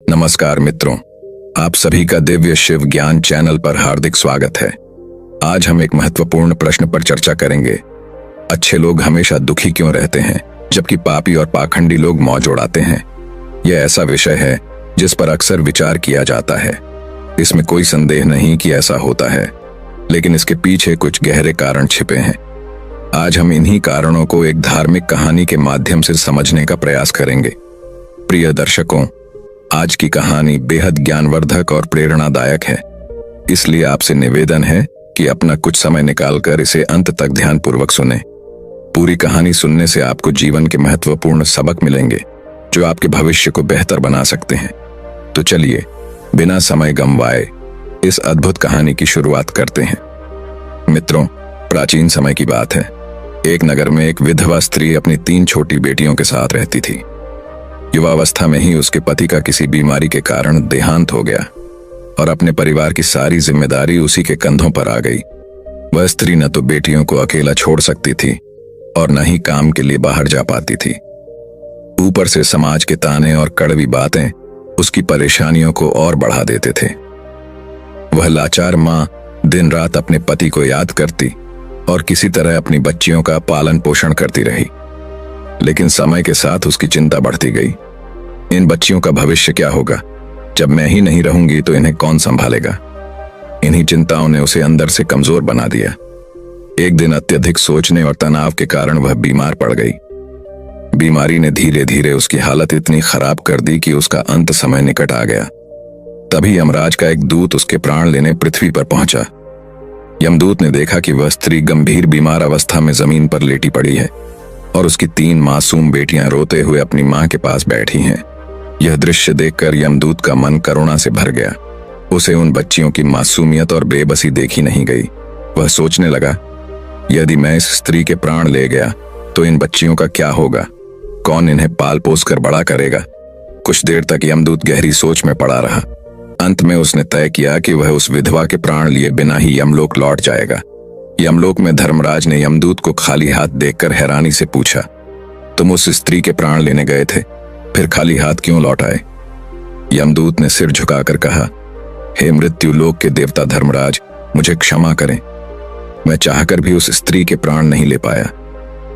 नमस्कार मित्रों, आप सभी का दिव्य शिव ज्ञान चैनल पर हार्दिक स्वागत है। आज हम एक महत्वपूर्ण प्रश्न पर चर्चा करेंगे। अच्छे लोग हमेशा दुखी क्यों रहते हैं, जबकि पापी और पाखंडी लोग मौज उड़ाते हैं? यह ऐसा विषय है जिस पर अक्सर विचार किया जाता है। इसमें कोई संदेह नहीं कि ऐसा होता है, लेकिन इसके पीछे कुछ गहरे कारण छिपे हैं। आज हम इन्हीं कारणों को एक धार्मिक कहानी के माध्यम से समझने का प्रयास करेंगे। प्रिय दर्शकों, आज की कहानी बेहद ज्ञानवर्धक और प्रेरणादायक है, इसलिए आपसे निवेदन है कि अपना कुछ समय निकालकर इसे अंत तक ध्यानपूर्वक सुनें। पूरी कहानी सुनने से आपको जीवन के महत्वपूर्ण सबक मिलेंगे जो आपके भविष्य को बेहतर बना सकते हैं। तो चलिए, बिना समय गंवाए इस अद्भुत कहानी की शुरुआत करते हैं। मित्रों, प्राचीन समय की बात है। एक नगर में एक विधवा स्त्री अपनी 3 छोटी बेटियों के साथ रहती थी। युवावस्था में ही उसके पति का किसी बीमारी के कारण देहांत हो गया और अपने परिवार की सारी जिम्मेदारी उसी के कंधों पर आ गई। वह स्त्री न तो बेटियों को अकेला छोड़ सकती थी और न ही काम के लिए बाहर जा पाती थी। ऊपर से समाज के ताने और कड़वी बातें उसकी परेशानियों को और बढ़ा देते थे। वह लाचार मां दिन रात अपने पति को याद करती और किसी तरह अपनी बच्चियों का पालन पोषण करती रही। लेकिन समय के साथ उसकी चिंता बढ़ती गई। इन बच्चियों का भविष्य क्या होगा? जब मैं ही नहीं रहूंगी तो इन्हें कौन संभालेगा? इन्हीं चिंताओं ने उसे अंदर से कमजोर बना दिया। एक दिन अत्यधिक सोचने और तनाव के कारण वह बीमार पड़ गई। बीमारी ने धीरे धीरे उसकी हालत इतनी खराब कर दी कि उसका अंत समय निकट आ गया। तभी यमराज का एक दूत उसके प्राण लेने पृथ्वी पर पहुंचा। यमदूत ने देखा कि वह स्त्री गंभीर बीमार अवस्था में जमीन पर लेटी पड़ी है और उसकी 3 मासूम बेटियां रोते हुए अपनी मां के पास बैठी हैं। यह दृश्य देखकर यमदूत का मन करुणा से भर गया। उसे उन बच्चियों की मासूमियत और बेबसी देखी नहीं गई। वह सोचने लगा, यदि मैं इस स्त्री के प्राण ले गया तो इन बच्चियों का क्या होगा? कौन इन्हें पाल पोस कर बड़ा करेगा? कुछ देर तक यमदूत गहरी सोच में पड़ा रहा। अंत में उसने तय किया कि वह उस विधवा के प्राण लिए बिना ही यमलोक लौट जाएगा। यमलोक में धर्मराज ने यमदूत को खाली हाथ देखकर हैरानी से पूछा, तुम उस स्त्री के प्राण लेने गए थे, फिर खाली हाथ क्यों लौट आए? यमदूत ने सिर झुकाकर कहा, हे मृत्यु लोक के देवता धर्मराज, मुझे क्षमा करें। मैं चाहकर भी उस स्त्री के प्राण नहीं ले पाया।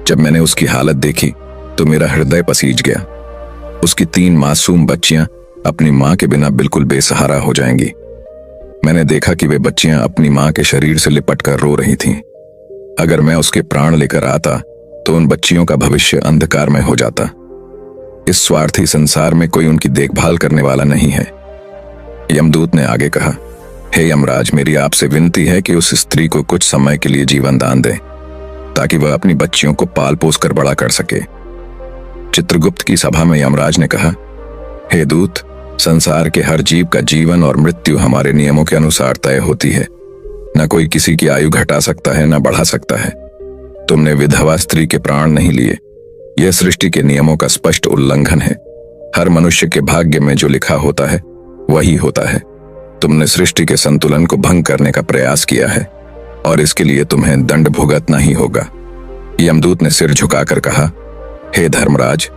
जब मैंने उसकी हालत देखी तो मेरा हृदय पसीज गया। उसकी 3 मासूम बच्चियां अपनी मां के बिना बिल्कुल बेसहारा हो जाएंगी। मैंने देखा कि वे बच्चियां अपनी मां के शरीर से लिपटकर रो रही थीं। अगर मैं उसके प्राण लेकर आता तो उन बच्चियों का भविष्य अंधकारमय हो जाता। इस स्वार्थी संसार में कोई उनकी देखभाल करने वाला नहीं है। यमदूत ने आगे कहा, हे यमराज, मेरी आपसे विनती है कि उस स्त्री को कुछ समय के लिए जीवन दान दें ताकि वह अपनी बच्चियों को पाल पोस कर बड़ा कर सके। चित्रगुप्त की सभा में यमराज ने कहा, हे दूत, संसार के हर जीव का जीवन और मृत्यु हमारे नियमों के अनुसार तय होती है। न कोई किसी की आयु घटा सकता है, न बढ़ा सकता है। तुमने विधवा स्त्री के प्राण नहीं लिए। यह सृष्टि के नियमों का स्पष्ट उल्लंघन है। हर मनुष्य के भाग्य में जो लिखा होता है वही होता है। तुमने सृष्टि के संतुलन को भंग करने का प्रयास किया है और इसके लिए तुम्हें दंड भुगतना ही होगा। यमदूत ने सिर झुकाकर कहा, हे धर्मराज,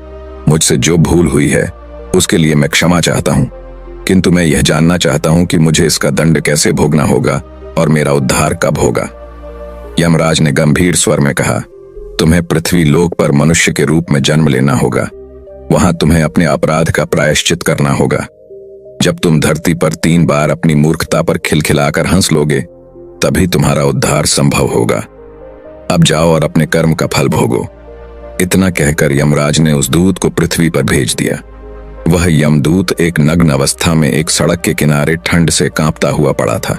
मुझसे जो भूल हुई है उसके लिए मैं क्षमा चाहता हूं, किंतु मैं यह जानना चाहता हूं कि मुझे इसका दंड कैसे भोगना होगा और मेरा उद्धार कब होगा। यमराज ने गंभीर स्वर में कहा, तुम्हें पृथ्वी लोक पर मनुष्य के रूप में जन्म लेना होगा। वहां तुम्हें अपने अपराध का प्रायश्चित करना होगा। जब तुम धरती पर 3 बार अपनी मूर्खता पर खिलखिलाकर हंस लोगे तभी तुम्हारा उद्धार संभव होगा। अब जाओ और अपने कर्म का फल भोगो। इतना कहकर यमराज ने उस दूत को पृथ्वी पर भेज दिया। वह यमदूत एक नग्न अवस्था में एक सड़क के किनारे ठंड से कांपता हुआ पड़ा था।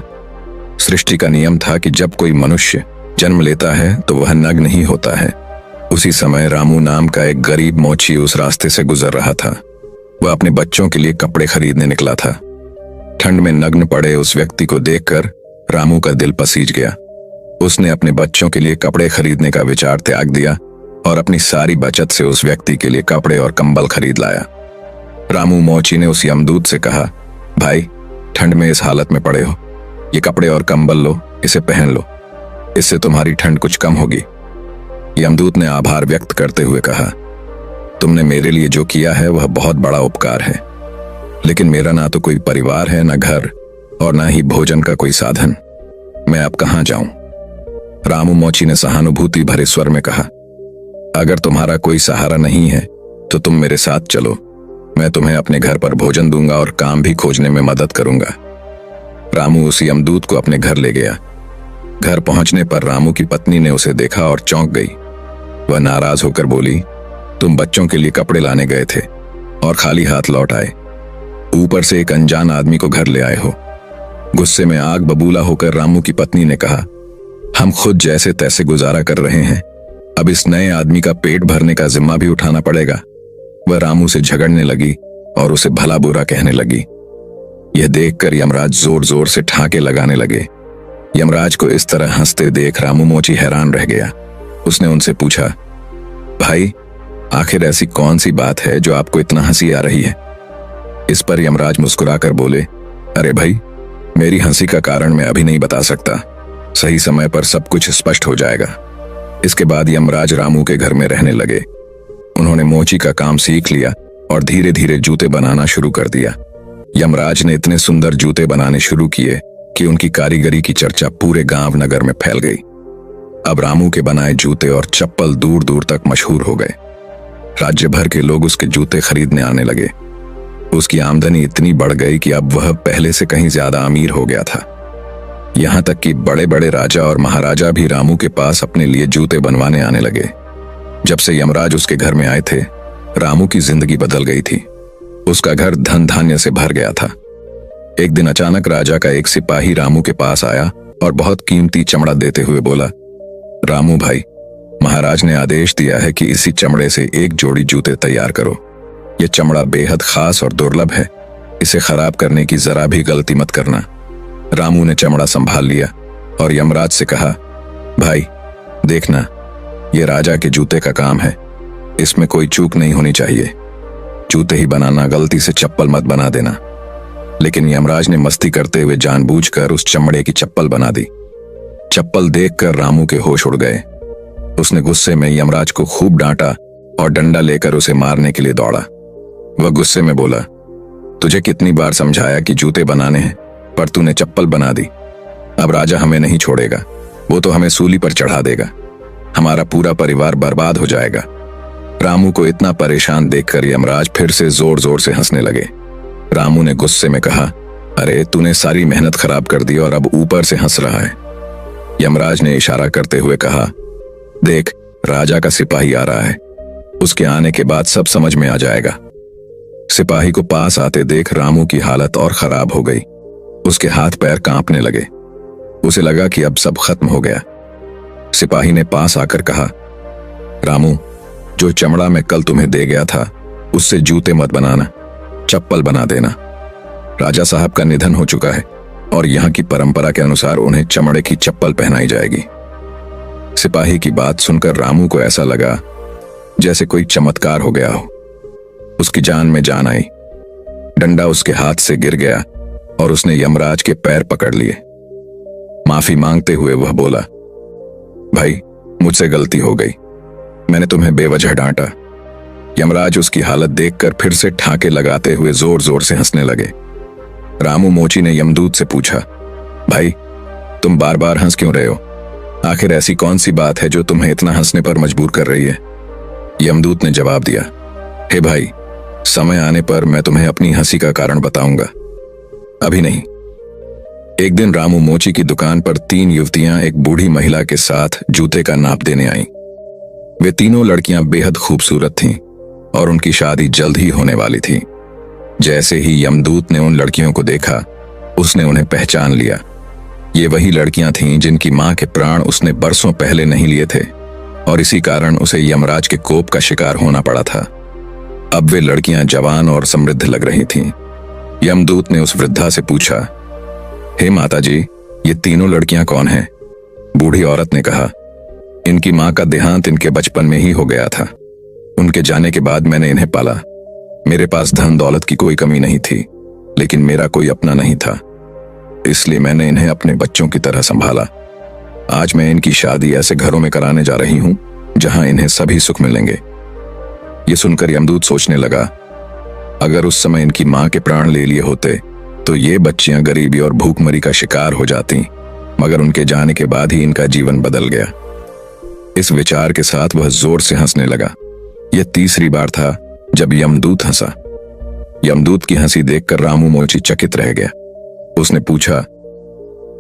सृष्टि का नियम था कि जब कोई मनुष्य जन्म लेता है तो वह नग्न ही होता है। उसी समय रामू नाम का एक गरीब मोची उस रास्ते से गुजर रहा था। वह अपने बच्चों के लिए कपड़े खरीदने निकला था। ठंड में नग्न पड़े उस व्यक्ति को देखकर रामू का दिल पसीज गया। उसने अपने बच्चों के लिए कपड़े खरीदने का विचार त्याग दिया और अपनी सारी बचत से उस व्यक्ति के लिए कपड़े और कंबल खरीद लाया। रामू मोची ने उस यमदूत से कहा, भाई, ठंड में इस हालत में पड़े हो, ये कपड़े और कंबल लो, इसे पहन लो, इससे तुम्हारी ठंड कुछ कम होगी। यमदूत ने आभार व्यक्त करते हुए कहा, तुमने मेरे लिए जो किया है वह बहुत बड़ा उपकार है, लेकिन मेरा ना तो कोई परिवार है, ना घर, और ना ही भोजन का कोई साधन। मैं अब कहाँ जाऊं? रामू मोची ने सहानुभूति भरे स्वर में कहा, अगर तुम्हारा कोई सहारा नहीं है तो तुम मेरे साथ चलो। मैं तुम्हें अपने घर पर भोजन दूंगा और काम भी खोजने में मदद करूंगा। रामू उस यमदूत को अपने घर ले गया। घर पहुंचने पर रामू की पत्नी ने उसे देखा और चौंक गई। वह नाराज होकर बोली, तुम बच्चों के लिए कपड़े लाने गए थे और खाली हाथ लौट आए। ऊपर से एक अनजान आदमी को घर ले आए हो। गुस्से में आग बबूला होकर रामू की पत्नी ने कहा, हम खुद जैसे तैसे गुजारा कर रहे हैं, अब इस नए आदमी का पेट भरने का जिम्मा भी उठाना पड़ेगा। वह रामू से झगड़ने लगी और उसे भला बुरा कहने लगी। यह देखकर यमराज जोर जोर से ठाके लगाने लगे। यमराज को इस तरह हंसते देख रामू मोची हैरान रह गया। उसने उनसे पूछा, भाई, आखिर ऐसी कौन सी बात है जो आपको इतना हंसी आ रही है? इस पर यमराज मुस्कुराकर बोले, अरे भाई, मेरी हंसी का कारण मैं अभी नहीं बता सकता, सही समय पर सब कुछ स्पष्ट हो जाएगा। इसके बाद यमराज रामू के घर में रहने लगे। उन्होंने मोची का काम सीख लिया और धीरे धीरे जूते बनाना शुरू कर दिया। यमराज ने इतने सुंदर जूते बनाने शुरू किए कि उनकी कारीगरी की चर्चा पूरे गांव नगर में फैल गई। अब रामू के बनाए जूते और चप्पल दूर दूर तक मशहूर हो गए। राज्य भर के लोग उसके जूते खरीदने आने लगे। उसकी आमदनी इतनी बढ़ गई कि अब वह पहले से कहीं ज्यादा अमीर हो गया था। यहां तक कि बड़े बड़े राजा और महाराजा भी रामू के पास अपने लिए जूते बनवाने आने लगे। जब से यमराज उसके घर में आए थे, रामू की जिंदगी बदल गई थी। उसका घर धन धान्य से भर गया था। एक दिन अचानक राजा का एक सिपाही रामू के पास आया और बहुत कीमती चमड़ा देते हुए बोला, रामू भाई, महाराज ने आदेश दिया है कि इसी चमड़े से एक जोड़ी जूते तैयार करो। यह चमड़ा बेहद खास और दुर्लभ है, इसे खराब करने की जरा भी गलती मत करना। रामू ने चमड़ा संभाल लिया और यमराज से कहा, भाई देखना, यह राजा के जूते का काम है, इसमें कोई चूक नहीं होनी चाहिए। जूते ही बनाना, गलती से चप्पल मत बना देना। लेकिन यमराज ने मस्ती करते हुए जानबूझकर उस चमड़े की चप्पल बना दी। चप्पल देखकर रामू के होश उड़ गए। उसने गुस्से में यमराज को खूब डांटा और डंडा लेकर उसे मारने के लिए दौड़ा। वह गुस्से में बोला, तुझे कितनी बार समझाया कि जूते बनाने हैं, पर तूने चप्पल बना दी। अब राजा हमें नहीं छोड़ेगा, वो तो हमें सूली पर चढ़ा देगा। हमारा पूरा परिवार बर्बाद हो जाएगा। रामू को इतना परेशान देखकर यमराज फिर से जोर जोर से हंसने लगे। रामू ने गुस्से में कहा, अरे तूने सारी मेहनत खराब कर दी और अब ऊपर से हंस रहा है। यमराज ने इशारा करते हुए कहा, देख, राजा का सिपाही आ रहा है, उसके आने के बाद सब समझ में आ जाएगा। सिपाही को पास आते देख रामू की हालत और खराब हो गई। उसके हाथ पैर कांपने लगे। उसे लगा कि अब सब खत्म हो गया। सिपाही ने पास आकर कहा, रामू, जो चमड़ा मैं कल तुम्हें दे गया था, उससे जूते मत बनाना, चप्पल बना देना। राजा साहब का निधन हो चुका है और यहाँ की परंपरा के अनुसार उन्हें चमड़े की चप्पल पहनाई जाएगी। सिपाही की बात सुनकर रामू को ऐसा लगा जैसे कोई चमत्कार हो गया हो। उसकी जान में जान आई। डंडा उसके हाथ से गिर गया और उसने यमराज के पैर पकड़ लिए। माफी मांगते हुए वह बोला, भाई, मुझसे गलती हो गई, मैंने तुम्हें बेवजह डांटा। यमराज उसकी हालत देखकर फिर से ठाके लगाते हुए जोर जोर से हंसने लगे। रामू मोची ने यमदूत से पूछा, भाई, तुम बार बार हंस क्यों रहे हो? आखिर ऐसी कौन सी बात है जो तुम्हें इतना हंसने पर मजबूर कर रही है? यमदूत ने जवाब दिया, हे भाई, समय आने पर मैं तुम्हें अपनी हंसी का कारण बताऊंगा, अभी नहीं। एक दिन रामू मोची की दुकान पर 3 युवतियां एक बूढ़ी महिला के साथ जूते का नाप देने आईं। वे तीनों लड़कियां बेहद खूबसूरत थीं और उनकी शादी जल्द ही होने वाली थी। जैसे ही यमदूत ने उन लड़कियों को देखा, उसने उन्हें पहचान लिया। ये वही लड़कियां थीं जिनकी मां के प्राण उसने बरसों पहले नहीं लिए थे और इसी कारण उसे यमराज के कोप का शिकार होना पड़ा था। अब वे लड़कियां जवान और समृद्ध लग रही थीं। यमदूत ने उस वृद्धा से पूछा, हे माता जी, ये तीनों लड़कियां कौन हैं? बूढ़ी औरत ने कहा, इनकी मां का देहांत इनके बचपन में ही हो गया था। उनके जाने के बाद मैंने इन्हें पाला। मेरे पास धन दौलत की कोई कमी नहीं थी, लेकिन मेरा कोई अपना नहीं था, इसलिए मैंने इन्हें अपने बच्चों की तरह संभाला। आज मैं इनकी शादी ऐसे घरों में कराने जा रही हूं जहां इन्हें सभी सुख मिलेंगे। ये सुनकर यमदूत सोचने लगा, अगर उस समय इनकी मां के प्राण ले लिए होते तो ये बच्चियां गरीबी और भूखमरी का शिकार हो जाती, मगर उनके जाने के बाद ही इनका जीवन बदल गया। इस विचार के साथ वह जोर से हंसने लगा। यह तीसरी बार था जब यमदूत हंसा। यमदूत की हंसी देखकर रामू मोची चकित रह गया। उसने पूछा,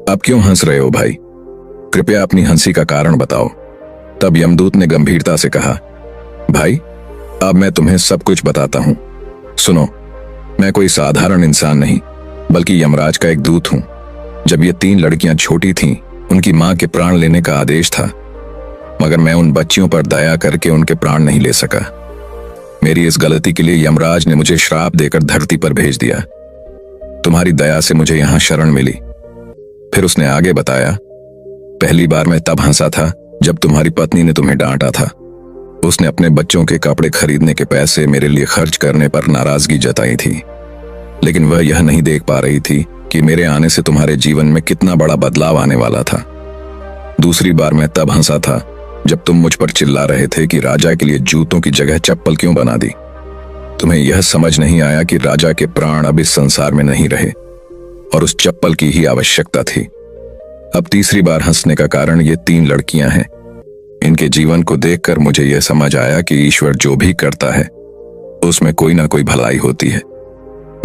आप क्यों हंस रहे हो भाई? कृपया अपनी हंसी का कारण बताओ। तब यमदूत ने गंभीरता से कहा, भाई अब मैं तुम्हें सब कुछ बताता हूं। सुनो, मैं कोई साधारण इंसान नहीं बल्कि यमराज का एक दूत हूं। जब ये 3 लड़कियां छोटी थीं, उनकी मां के प्राण लेने का आदेश था, मगर मैं उन बच्चियों पर दया करके उनके प्राण नहीं ले सका। मेरी इस गलती के लिए यमराज ने मुझे श्राप देकर धरती पर भेज दिया। तुम्हारी दया से मुझे यहां शरण मिली। फिर उसने आगे बताया, पहली बार मैं तब हंसा था जब तुम्हारी पत्नी ने तुम्हें डांटा था। उसने अपने बच्चों के कपड़े खरीदने के पैसे मेरे लिए खर्च करने पर नाराजगी जताई थी, लेकिन वह यह नहीं देख पा रही थी कि मेरे आने से तुम्हारे जीवन में कितना बड़ा बदलाव आने वाला था। दूसरी बार मैं तब हंसा था जब तुम मुझ पर चिल्ला रहे थे कि राजा के लिए जूतों की जगह चप्पल क्यों बना दी। तुम्हें यह समझ नहीं आया कि राजा के प्राण अब इस संसार में नहीं रहे और उस चप्पल की ही आवश्यकता थी। अब तीसरी बार हंसने का कारण ये 3 लड़कियां हैं। इनके जीवन को देखकर मुझे यह समझ आया कि ईश्वर जो भी करता है उसमें कोई ना कोई भलाई होती है।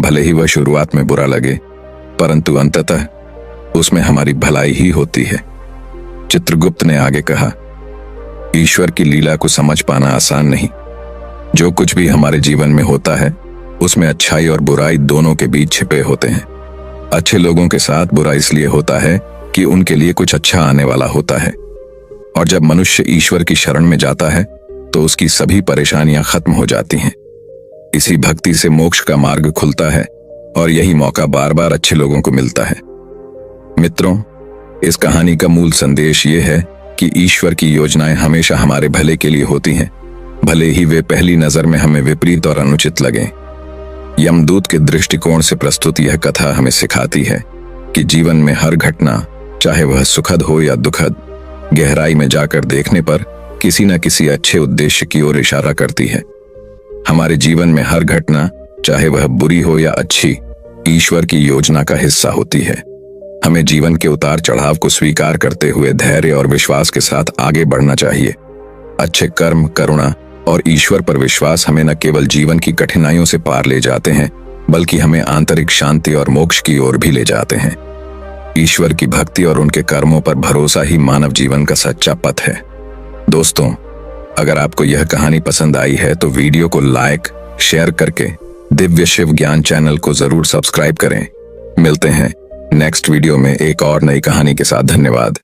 भले ही वह शुरुआत में बुरा लगे, परंतु अंततः उसमें हमारी भलाई ही होती है। चित्रगुप्त ने आगे कहा, ईश्वर की लीला को समझ पाना आसान नहीं। जो कुछ भी हमारे जीवन में होता है उसमें अच्छाई और बुराई दोनों के बीच छिपे होते हैं। अच्छे लोगों के साथ बुरा इसलिए होता है कि उनके लिए कुछ अच्छा आने वाला होता है, और जब मनुष्य ईश्वर की शरण में जाता है तो उसकी सभी परेशानियां खत्म हो जाती हैं। इसी भक्ति से मोक्ष का मार्ग खुलता है और यही मौका बार बार अच्छे लोगों को मिलता है। मित्रों, इस कहानी का मूल संदेश ये है कि ईश्वर की योजनाएं हमेशा हमारे भले के लिए होती हैं, भले ही वे पहली नजर में हमें विपरीत और अनुचित लगें। यमदूत के दृष्टिकोण से प्रस्तुत यह कथा हमें सिखाती है कि जीवन में हर घटना, चाहे वह सुखद हो या दुखद, गहराई में जाकर देखने पर किसी न किसी अच्छे उद्देश्य की ओर इशारा करती है। हमारे जीवन में हर घटना, चाहे वह बुरी हो या अच्छी, ईश्वर की योजना का हिस्सा होती है। हमें जीवन के उतार चढ़ाव को स्वीकार करते हुए धैर्य और विश्वास के साथ आगे बढ़ना चाहिए। अच्छे कर्म, करुणा और ईश्वर पर विश्वास हमें न केवल जीवन की कठिनाइयों से पार ले जाते हैं, बल्कि हमें आंतरिक शांति और मोक्ष की ओर भी ले जाते हैं। ईश्वर की भक्ति और उनके कर्मों पर भरोसा ही मानव जीवन का सच्चा पथ है। दोस्तों, अगर आपको यह कहानी पसंद आई है तो वीडियो को लाइक, शेयर करके दिव्य शिव ज्ञान चैनल को जरूर सब्सक्राइब करें। मिलते हैं नेक्स्ट वीडियो में एक और नई कहानी के साथ। धन्यवाद।